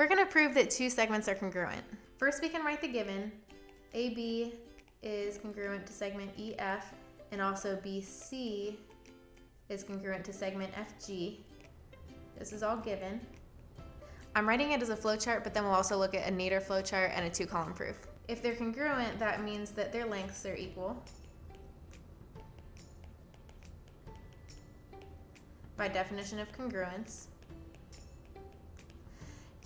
We're going to prove that two segments are congruent. First, we can write the given. AB is congruent to segment EF, and also BC is congruent to segment FG. This is all given. I'm writing it as a flowchart, but then we'll also look at a neater flowchart and a two-column proof. If they're congruent, that means that their lengths are equal. By definition of congruence.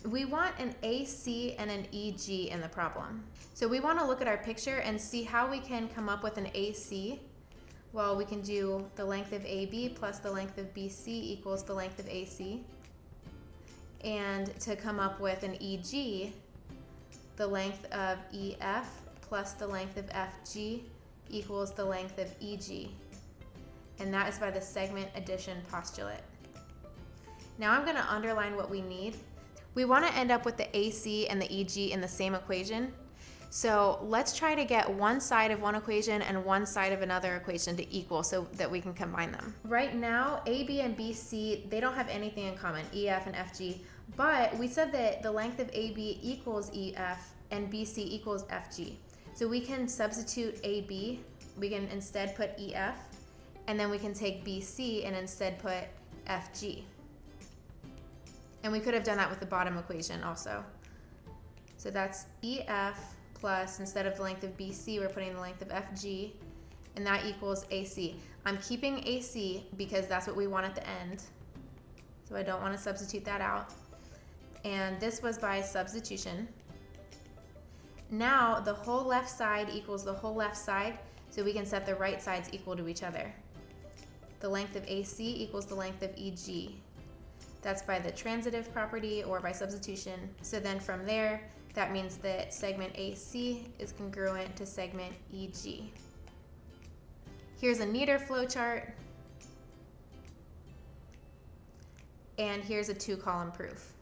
We want an AC and an EG in the problem. So we want to look at our picture and see how we can come up with an AC. Well, we can do the length of AB plus the length of BC equals the length of AC. And to come up with an EG, the length of EF plus the length of FG equals the length of EG. And that is by the segment addition postulate. Now I'm going to underline what we need. We want to end up with the AC and the EG in the same equation. So let's try to get one side of one equation and one side of another equation to equal so that we can combine them. Right now, AB and BC, they don't have anything in common, EF and FG, but we said that the length of AB equals EF and BC equals FG. So we can substitute AB, we can instead put EF, and then we can take BC and instead put FG. And we could have done that with the bottom equation also. So that's EF plus, instead of the length of BC, we're putting the length of FG, and that equals AC. I'm keeping AC because that's what we want at the end, so I don't want to substitute that out. And this was by substitution. Now the whole left side equals the whole left side, so we can set the right sides equal to each other. The length of AC equals the length of EG. That's by the transitive property or by substitution. So then from there, that means that segment AC is congruent to segment EG. Here's a neater flowchart. And here's a two-column proof.